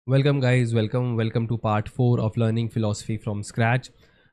Welcome guys, welcome to part 4 of learning philosophy from scratch.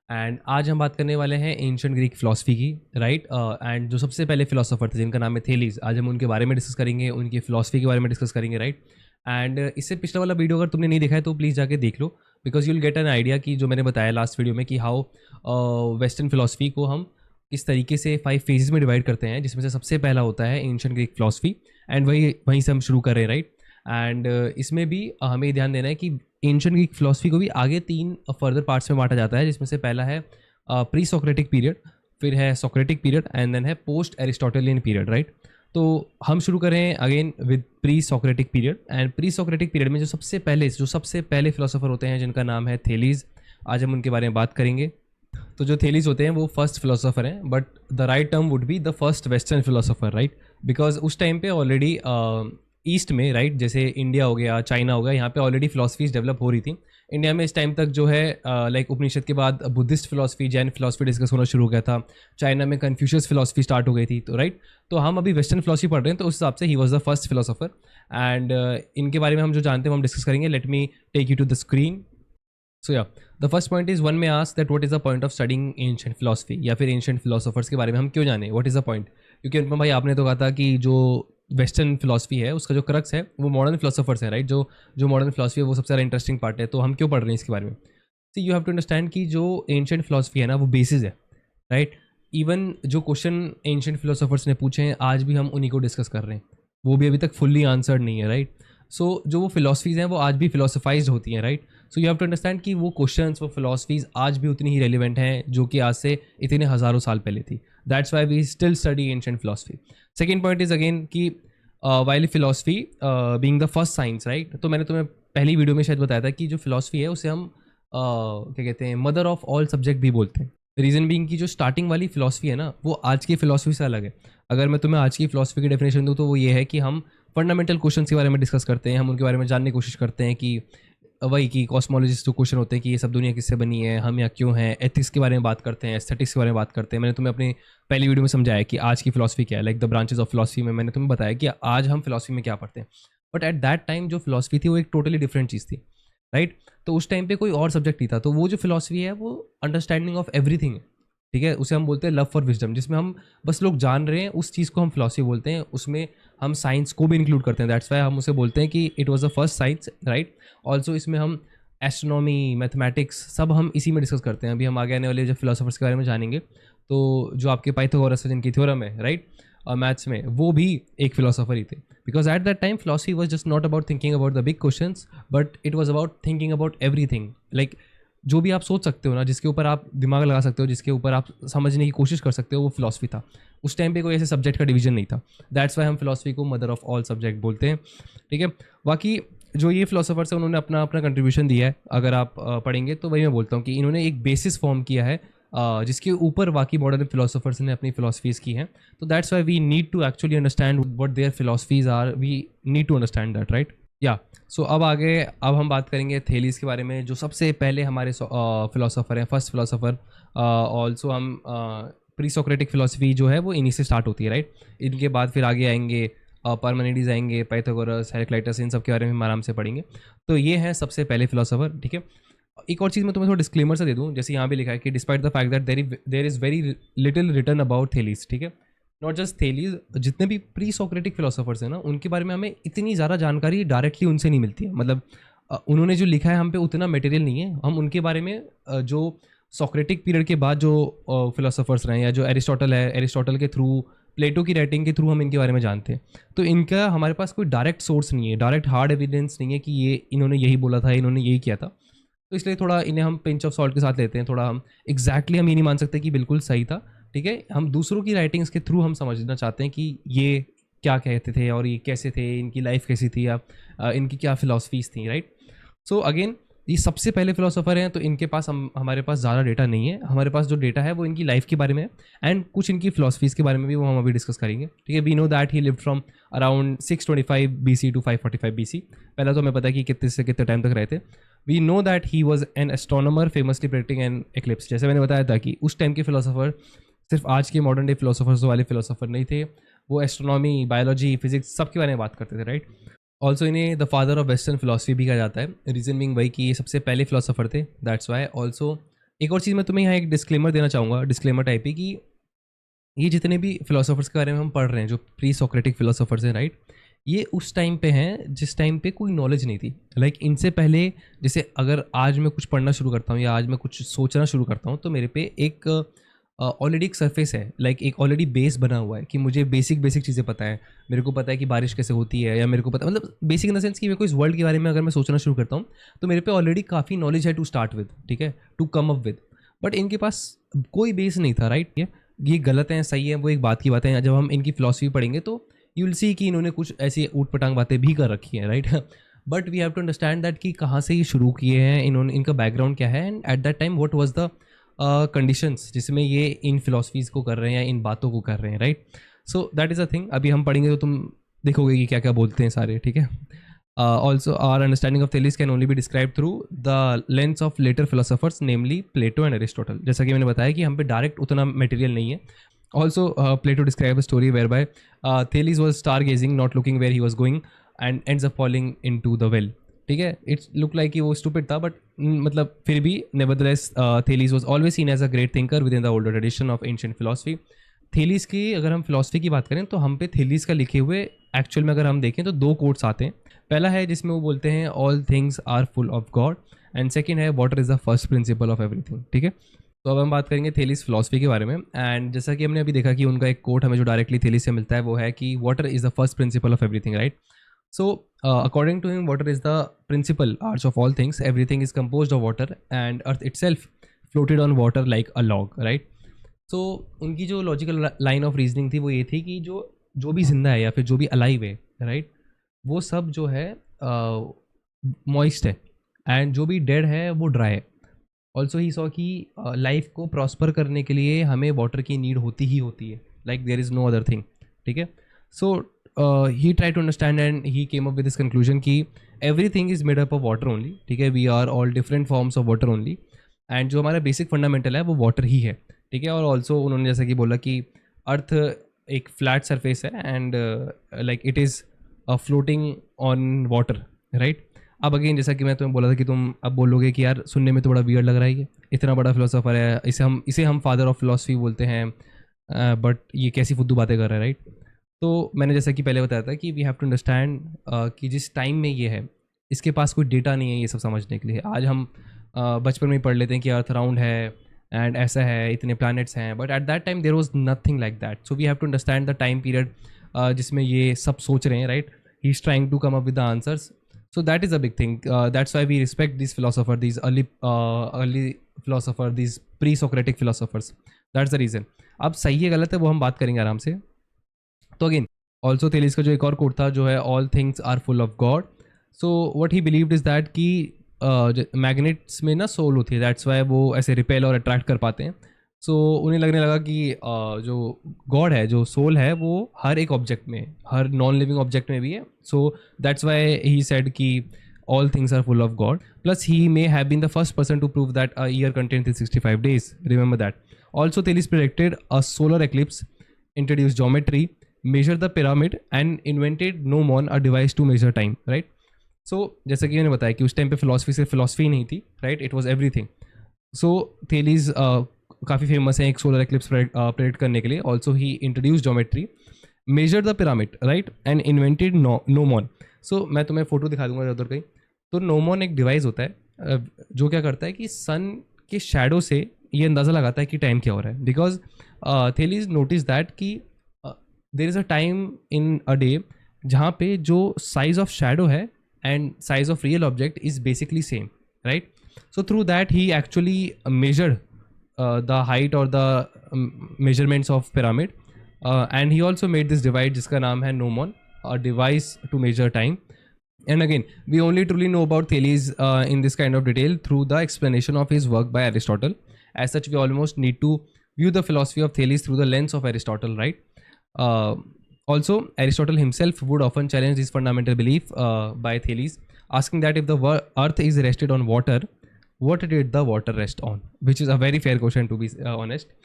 And आज हम बात करने वाले हैं एंशिएंट ग्रीक फिलोसफी की, राइट। एंड जो सबसे पहले फिलोसोफर थे जिनका नाम है थेलीज, आज हम उनके बारे में डिस्कस करेंगे, उनकी फिलोसफी के बारे में डिस्कस करेंगे, राइट। एंड इससे पिछला वाला वीडियो अगर तुमने नहीं देखा है तो प्लीज़ जाके देख लो, because you will get an idea कि जो मैंने बताया लास्ट वीडियो में कि हाउ वेस्टर्न फिलोसफी को हम किस तरीके से 5 फेजेस में डिवाइड करते हैं, जिसमें से सबसे पहला होता है एंशिएंट ग्रीक फिलोसफी। एंड वहीं से हम शुरू कर रहे हैं, राइट। एंड इसमें भी हमें ध्यान देना है कि एंशिएंट ग्रीक फिलोसफी को भी आगे 3 फर्दर पार्ट्स में बांटा जाता है, जिसमें से पहला है प्री सोक्रेटिक पीरियड, फिर है सोक्रेटिक पीरियड एंड देन है पोस्ट एरिस्टोटेलियन पीरियड, राइट। तो हम शुरू करें again with pre Socratic period. And pre Socratic period में जो सबसे पहले फिलोसोफर होते हैं जिनका नाम है थेलीज, आज हम उनके बारे में बात करेंगे। तो जो थेलीज होते हैं वो फर्स्ट फिलोसोफर हैं, but the right term would be the first western philosopher, right. Because उस टाइम पे ऑलरेडी ईस्ट में, राइट, जैसे इंडिया हो गया, चाइना हो गया, यहाँ पे ऑलरेडी फिलोसफीज डेवलप हो रही थी। इंडिया में इस टाइम तक जो है लाइक उपनिषद के बाद Buddhist philosophy, Jain philosophy discuss होना शुरू हो गया था। चाइना में कन्फ्यूशियस फिलोसफी स्टार्ट हो गई थी, तो राइट। तो हम अभी वेस्टर्न फिलोसफी पढ़ रहे हैं, तो उस हिसाब से he was the first philosopher. And इनके बारे में हम जो जानते हैं हम डिस्कस करेंगे। Let me take you to the screen. So yeah the first point is, one may ask that what is the point of studying ancient philosophy, या फिर एंशिएंट फिलोसोफर्स के बारे में हम क्यों जाने, व्हाट इज द पॉइंट। क्योंकि अनुपम भाई आपने तो कहा था कि जो वेस्टर्न फिलोसफी है उसका जो क्रक्स है वो मॉडर्न फिलोसोफर्स है, राइट। जो मॉडर्न फिलोसफी है वो सबसे ज़्यादा इंटरेस्टिंग पार्ट है, तो हम क्यों पढ़ रहे हैं इसके बारे में। सी यू हैव टू अंडरस्टैंड कि जो एंशिएंट फिलोसफी है ना वो बेसिस है, राइट। इवन जो क्वेश्चन एंशिएंट फिलोसोफर्स ने पूछे हैं आज भी हम उन्हीं को डिस्कस कर रहे हैं, वो भी अभी तक फुल्ली आंसर्ड नहीं है, राइट। सो जो वो फिलोसफीज़ हैं वो आज भी फिलोसफाइज होती हैं, right. So you have to understand कि वो क्वेश्चंस, वो फिलोसफीज आज भी उतनी ही रेलिवेंट हैं जो कि आज से इतने हज़ारों साल पहले थी। That's why we still study ancient philosophy. Second point is again कि while philosophy being the first science, right. तो मैंने तुम्हें पहली वीडियो में शायद बताया था कि जो फिलोसफी है उसे हम क्या कहते हैं, मदर ऑफ ऑल सब्जेक्ट भी बोलते हैं। रीज़न बीइंग की जो स्टार्टिंग वाली फिलोसफी है ना वो आज की फिलोसफी से अलग है। अगर मैं तुम्हें आज की फिलोसफी की डेफिनेशन दूँ तो वो ये है कि हम फंडामेंटल क्वेश्चन के बारे में डिस्कस करते हैं, हम उनके बारे में जानने की कोशिश करते हैं कि वही कि कॉस्मोलॉजिस्ट जो क्वेश्चन होते हैं कि ये सब दुनिया किससे बनी है, हम यहाँ क्यों हैं, एथिक्स के बारे में बात करते हैं, एस्थेटिक्स के बारे में बात करते हैं। मैंने तुम्हें अपनी पहली वीडियो में समझाया कि आज की फिलोसफी क्या है, like the branches of philosophy में मैंने तुम्हें बताया कि आज हम फिलोसफी में क्या पढ़ते हैं। बट एट दैट टाइम जो फिलोसफी थी वो एक टोटली डिफरेंट चीज़ थी, राइट। तो उस टाइम पे कोई और सब्जेक्ट नहीं था, तो वो जो फिलोसफी है वो अंडरस्टैंडिंग ऑफ एवरीथिंग है, ठीक है। उसे हम बोलते हैं लव फॉर विजडम, जिसमें हम बस लोग जान रहे हैं उस चीज़ को हम फिलोसफी बोलते हैं। उसमें हम साइंस को भी इंक्लूड करते हैं, दैट्स वाई हम उसे बोलते हैं कि it was the first science, right. Also इसमें हम एस्ट्रोनॉमी, मैथमेटिक्स सब हम इसी में डिस्कस करते हैं। अभी हम आगे आने वाले जो फिलोसफर्स के बारे में जानेंगे, तो जो आपके पाइथागोरस है जिनकी थ्योरम है, राइट, मैथ्स में, वो भी एक फिलोसफर ही थे। Because at that time philosophy was just not about thinking about the big questions, but it was about thinking about everything. Like जो भी आप सोच सकते हो ना, जिसके ऊपर आप दिमाग लगा सकते हो, जिसके ऊपर आप समझने की कोशिश कर सकते हो, वो फिलोसफी था। उस टाइम पे कोई ऐसे सब्जेक्ट का डिवीजन नहीं था। दैट्स वाई हम फिलोसफी को मदर ऑफ ऑल सब्जेक्ट बोलते हैं, ठीक है। बाकी जो ये फिलोसोफर्स हैं उन्होंने अपना अपना कंट्रीब्यूशन दिया है, अगर आप पढ़ेंगे तो वही मैं बोलता हूँ कि इन्होंने एक बेसिस फॉर्म किया है जिसके ऊपर बाकी मॉडर्न फिलोसोफर्स ने अपनी फिलोसफीज की हैं। तो that's why we need to actually understand what their philosophies are, we need to understand that, right. या सो अब हम बात करेंगे थेलीज के बारे में, जो सबसे पहले हमारे फिलोसोफर हैं, फर्स्ट फिलोसोफर। ऑल्सो हम प्री सोक्रेटिक फिलोसफी जो है वो इन्हीं से स्टार्ट होती है, राइट। इनके बाद फिर आगे आएंगे पार्मेनिडीज आएंगे, पाइथागोरस, हेराक्लाइटस, इन सब के बारे में हम आराम से पढ़ेंगे। तो ये हैं सबसे पहले फिलोसोफर, ठीक है। एक और चीज़ मैं तुम्हें थोड़ा डिस्क्लेमर से दे दूँ, जैसे यहाँ पे लिखा है कि despite the fact that there is very little written about Thales, ठीक है। नॉट जस्ट थेलीज, जितने भी प्री सोक्रेटिक फिलोसोफर्स हैं ना उनके बारे में हमें इतनी ज़्यादा जानकारी डायरेक्टली उनसे नहीं मिलती है। मतलब उन्होंने जो लिखा है हम पे उतना मटेरियल नहीं है। हम उनके बारे में जो सोक्रेटिक पीरियड के बाद जो फिलोसोफर्स रहे हैं, या जो एरिस्टोटल है, एरिस्टोटल के थ्रू, प्लेटो की राइटिंग के थ्रू हम इनके बारे में जानते हैं। तो इनका हमारे पास कोई डायरेक्ट सोर्स नहीं है, डायरेक्ट हार्ड एविडेंस नहीं है कि ये इन्होंने यही बोला था, इन्होंने यही किया था। तो इसलिए थोड़ा इन्हें हम पिंच ऑफ सॉल्ट के साथ लेते हैं। थोड़ा हम एग्जैक्टली हम ये नहीं मान सकते कि बिल्कुल सही था, ठीक है। हम दूसरों की राइटिंग्स के थ्रू हम समझना चाहते हैं कि ये क्या कहते थे और ये कैसे थे, इनकी लाइफ कैसी थी, या इनकी क्या फिलोसफीज थी, राइट। सो अगेन ये सबसे पहले फिलोसोफर हैं, तो इनके पास हमारे पास ज़्यादा डेटा नहीं है। हमारे पास जो डेटा है वो इनकी लाइफ के बारे में है, एंड कुछ इनकी फिलोसफीज़ के बारे में भी वो हम अभी डिस्कस करेंगे, ठीक है। We know that he lived from around 625 BC to 545 BC। पहला तो हमें पता है कि कितने से कितने टाइम तक रहे थे। We know that he was an astronomer famously predicting an eclipse. जैसे मैंने बताया था कि उस टाइम के फिलोसोफर सिर्फ आज के मॉडर्न डे फिलोसोफर्स वाले फिलोसोफर नहीं थे, वो एस्ट्रोनॉमी, बायोलॉजी, फिजिक्स सब के बारे में बात करते थे, राइट। ऑल्सो इन्हें the father of western philosophy भी कहा जाता है, रीज़न बीइंग वही कि ये सबसे पहले फिलोसोफर थे, दैट्स वाई। ऑल्सो एक और चीज़ मैं तुम्हें यहाँ एक डिस्क्लेमर देना चाहूँगा, डिस्क्लेमर टाइप ही, कि ये जितने भी फिलोसोफर्स के बारे में हम पढ़ रहे हैं, जो प्री सोक्रेटिक फिलोसोफर्स हैं, राइट, ये उस टाइम पे हैं जिस टाइम पे कोई नॉलेज नहीं थी। लाइक इनसे पहले, जैसे अगर आज मैं कुछ पढ़ना शुरू करता हूँ या आज मैं कुछ सोचना शुरू करता हूँ, तो मेरे पे एक ऑलरेडी एक सरफेस है, लाइक एक ऑलरेडी बेस बना हुआ है कि मुझे बेसिक बेसिक चीज़ें पता है। मेरे को पता है कि बारिश कैसे होती है, या मेरे को पता, मतलब बेसिक इन द सेंस कि मेरे को इस वर्ल्ड के बारे में अगर मैं सोचना शुरू करता हूँ तो मेरे पे ऑलरेडी काफ़ी नॉलेज है टू स्टार्ट विद, ठीक है, to come up with. But इनके पास कोई बेस नहीं था, राइट। ये गलत है सही है वो एक बात की बात है, जब हम इनकी फिलॉसफी पढ़ेंगे तो यू विल सी कि इन्होंने कुछ ऐसी ऊट पटांग बातें भी कर रखी हैं, right. But we have to understand that कि कहाँ से ये शुरू किए हैं इन्होंने, इनका बैकग्राउंड क्या है, and eight that time what was the conditions जिसमें ये इन फिलोसफीज़ को कर रहे हैं या इन बातों को कर रहे हैं, right. So that is a thing, अभी हम पढ़ेंगे तो तुम देखोगे कि क्या क्या बोलते हैं सारे, ठीक है। Also our understanding of Thales can only be describe through the lens of later philosophers, namely Plato and Aristotle. जैसा कि मैंने बताया कि हम पे डायरेक्ट उतना मटेरियल नहीं है। Also, Plato describes a story whereby Thales was stargazing, not looking where he was going, and ends up falling into the well. ठीक है, इट्स लुक लाइक कि वो स्टूपिड था, बट मतलब फिर भी nevertheless Thales was always seen as a great thinker within the older tradition of ancient philosophy. Thales की अगर हम फिलोसफी की बात करें तो हम पे थेलीस का लिखे हुए एक्चुअल में अगर हम देखें तो 2 कोट्स आते हैं। पहला है जिसमें वो बोलते हैं all things are full of God, and second है water is the first principle of everything, ठीक है। तो अब हम बात करेंगे थेलीस फिलोसफी के बारे में, एंड जैसा कि हमने अभी देखा कि उनका एक कोट हमें जो डायरेक्टली थेलीस से मिलता है वो है कि water is the first principle of everything, right. So according to him water is the principle arche of all things, everything is composed of water and earth itself floated on water like a log, right. So उनकी जो logical line of reasoning थी वो ये थी कि जो भी जिंदा है या फिर जो भी अलाइव है, राइट, वो सब जो है मॉइस्ट है, एंड जो भी डेड है वो ड्राई है। ऑल्सो ही सॉ कि लाइफ को प्रॉस्पर करने के लिए हमें वाटर की नीड होती ही होती है, like there is no other thing, ठीक है। So he try to understand and he came up with this conclusion कि every thing is made up of water only, ठीक है, we are all different forms of water only, and जो हमारा basic fundamental है वो water ही है, ठीक है। और ऑल्सो उन्होंने जैसा कि बोला कि अर्थ एक फ्लैट सरफेस है and like it is floating on water, right. अब अगेन जैसा कि मैं तुम्हें बोला था कि तुम अब बोलोगे कि यार सुनने में तो बड़ा वियर्ड लग रहा है, ये इतना बड़ा फिलोसोफर है, इसे हम फादर ऑफ फिलोसफी बोलते हैं, बट ये कैसी फुद्दू बातें कर रहा है, राइट। तो मैंने जैसा कि पहले बताया था कि वी हैव टू अंडरस्टैंड कि जिस टाइम में ये है इसके पास कोई डेटा नहीं है ये सब समझने के लिए। आज हम बचपन में ही पढ़ लेते हैं कि अर्थ राउंड है एंड ऐसा है, इतने प्लैनेट्स हैं, but at that time there was nothing like that. So we have to understand the time period जिसमें ये सब सोच रहे हैं, right. He is trying to come up with the answers. So that is a big thing. That's why we respect these philosophers, these early philosophers, these pre-Socratic philosophers. That's the reason. अब सही है गलत है वो हम बात करेंगे आराम से. तो अगेन ऑल्सो थेलीस का जो एक और कोट था जो है all things are full of God. So what he believed is that कि मैग्नेट्स में ना सोल होती है, दैट्स वाई वो ऐसे रिपेल और अट्रैक्ट कर पाते हैं. सो उन्हें लगने लगा कि जो गॉड है, जो सोल है, वो हर एक ऑब्जेक्ट में, हर नॉन लिविंग ऑब्जेक्ट में भी है. So that's why he said कि all things are full of God. Plus, he may have been the first person to prove that a year contains 365 days. Remember that. Also, Thales predicted a solar eclipse, introduced geometry, measured the pyramid, and invented gnomon, a device to measure time. Right? So, जैसा कि मैंने बताया कि उस time पे philosophy से philosophy नहीं थी, राइट, इट वॉज एवरीथिंग. सो थेलीज काफ़ी फेमस है एक सोलर एक्लिप्स प्रेडिक्ट करने के लिए. Also he introduce geometry, measure the pyramid, right, and invented gnomon. So मैं तुम्हें फोटो दिखा दूंगा उधर कहीं. तो नोमॉन एक डिवाइस होता है जो क्या करता है कि सन के शैडो से ये अंदाज़ा लगाता है कि टाइम क्या हो रहा है. बिकॉज थेलीज नोटिस दैट कि there is a time in a day जहाँ पे जो साइज ऑफ शैडो है and size of real object is basically same, right. So through that he actually measured the height और the measurements of pyramid, and he also made this device जिसका नाम है नोमॉन, a device to measure time. And again, we only truly know about Thales in this kind of detail through the explanation of his work by Aristotle. As such, we almost need to view the philosophy of Thales through the lens of Aristotle, right? Also, Aristotle himself would often challenge this fundamental belief by Thales, asking that if the earth is rested on water, what did the water rest on? Which is a very fair question, to be honest.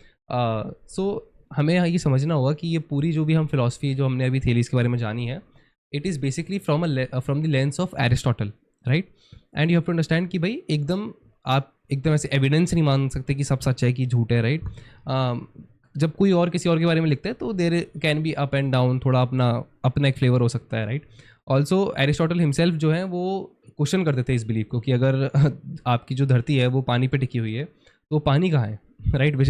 So, हमें ये समझना होगा कि ये पूरी जो भी हम फिलॉसफी जो हमने अभी थेलीस के बारे में जानी है, it is basically from the lens of Aristotle, right. And you have to understand कि भाई एकदम आप एकदम ऐसे एविडेंस नहीं मान सकते कि सब सच है कि झूठ है, राइट. जब कोई और किसी और के बारे में लिखता है तो there can be up and down, थोड़ा अपना एक फ्लेवर हो सकता है, राइट. ऑल्सो एरिस्टोटल हिमसेल्फ जो है वो क्वेश्चन करते थे इस बिलीफ को कि अगर आपकी जो धरती है वो पानी पे टिकी हुई है तो पानी कहाँ है, right, which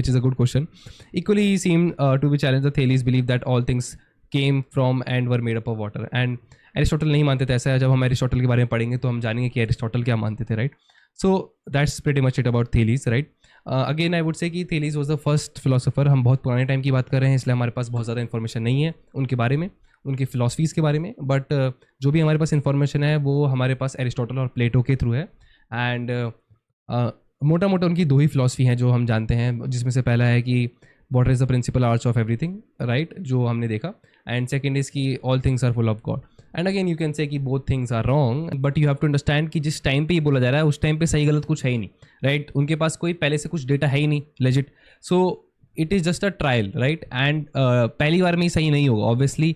is a good question. Equally he seem to be challenge the Thales believe that all things came from and were made up of water. And Aristotle नहीं मानते थे ऐसा है. जब हम एरिस्टोटल के बारे में पढ़ेंगे तो हम जानेंगे कि एरिस्टोटल क्या मानते थे, right. So that's pretty much it about Thales, right. Again I would say कि Thales was the first philosopher. हम बहुत पुराने टाइम की बात कर रहे हैं इसलिए हमारे पास बहुत ज़्यादा इन्फॉर्मेशन नहीं है उनके बारे में, उनकी फ़िलासफ़ीज़ के बारे में. बट जो भी हमारे पास इन्फॉर्मेशन है वो हमारे पास एरिस्टोटल और प्लेटो के थ्रू है. एंड मोटा मोटा उनकी दो ही फ़िलासफ़ी हैं जो हम जानते हैं, जिसमें से पहला है कि water is the principle arts of everything, right, जो हमने देखा. एंड सेकेंड इज़ कि all things are full of God. And again you can say कि both things are wrong, but you have to understand कि जिस time पे ये बोला जा रहा है उस टाइम पे सही गलत कुछ है ही नहीं, राइट. उनके पास कोई पहले से कुछ डेटा है ही नहीं legit. So it is just a trial, right. And पहली बार में ही सही नहीं होगा ऑब्वियसली.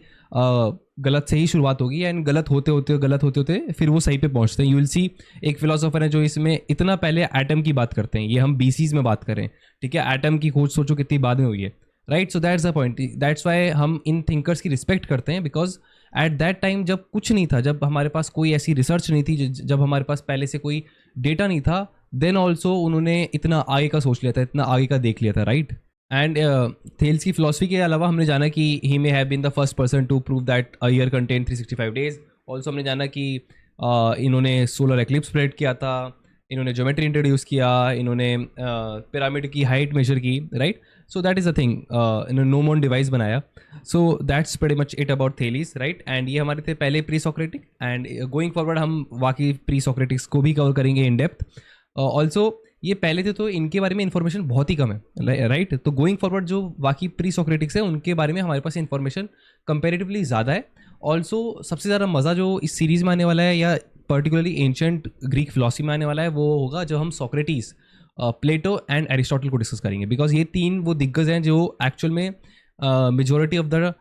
गलत से ही शुरुआत होगी एंड गलत होते होते फिर वो सही पे पहुंचते हैं. यू विल सी एक फिलोसोफर है जो इसमें इतना पहले एटम की बात करते हैं. ये हम बीसीज में बात करें, ठीक है. एटम की खोज सोचो कितनी बाद में हुई है, right. So that's the point. That's why हम इन थिंकर्स की रिस्पेक्ट करते हैं, बिकॉज एट दैट टाइम जब कुछ नहीं था, जब हमारे पास कोई ऐसी रिसर्च नहीं थी, जब हमारे पास पहले से कोई डेटा नहीं था, देन ऑल्सो उन्होंने इतना आगे का सोच लिया था, इतना आगे का देख लिया था, राइट. एंड थेल्स की फिलॉसफी के अलावा हमने जाना कि he may have been the first person to prove that a year contain 365 days. Also हमने जाना कि इन्होंने सोलर एक्लिप्स प्रेडिक्ट किया था, इन्होंने ज्योमेट्री इंट्रोड्यूस किया, इन्होंने पिरामिड की हाइट मेजर की, right. So that is a thing. इन्होंने नोमोन डिवाइस बनाया. So that's pretty much it about Thales, right. And ये हमारे थे पहले pre Socratic. And going forward हम बाकी प्री सोक्रेटिक्स को भी कवर करेंगे इन डेप्थ. ऑल्सो ये पहले थे तो इनके बारे में इन्फॉर्मेशन बहुत ही कम है, राइट. तो गोइंग फॉरवर्ड जो बाकी प्री सोक्रेटिक्स है उनके बारे में हमारे पास इन्फॉर्मेशन कंपेरेटिवली ज़्यादा है. ऑल्सो सबसे ज़्यादा मज़ा जो इस सीरीज़ में आने वाला है या पर्टिकुलरली एंशंट ग्रीक फिलॉसफी में आने वाला है वो होगा जब हम सोक्रेटिस, प्लेटो एंड एरिस्टोटल को डिस्कस करेंगे. बिकॉज ये तीन वो दिग्गज हैं जो एक्चुअल में मेजोरिटी ऑफ द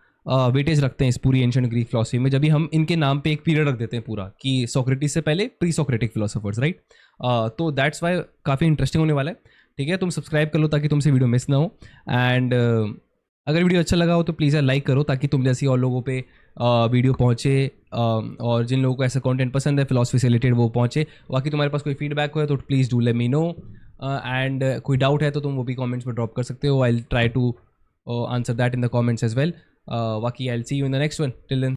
वेटेज रखते हैं इस पूरी एंशंट ग्रीक फिलॉसफी में. जब भी हम इनके नाम पे एक पीरियड रख देते हैं पूरा कि सोक्रेटिस से पहले प्री सोक्रेटिक फिलोसोफर्स, राइट. तो दैट्स वाई काफ़ी इंटरेस्टिंग होने वाला है, ठीक है. तुम सब्सक्राइब कर लो ताकि तुमसे वीडियो मिस ना हो. एंड अगर वीडियो अच्छा लगा हो तो प्लीज़ लाइक करो ताकि तुम जैसी और लोगों पे वीडियो पहुँचे, और जिन लोगों को ऐसा कंटेंट पसंद है फिलॉसफी से रिलेटेड वो पहुँचे. बाकी तुम्हारे पास कोई फीडबैक हो तो please do let me know. And कोई डाउट है तो तुम वो भी कमेंट्स में ड्रॉप कर सकते हो. I will try to answer that in the comments as well. बाकी I will see you in the next one. Till then.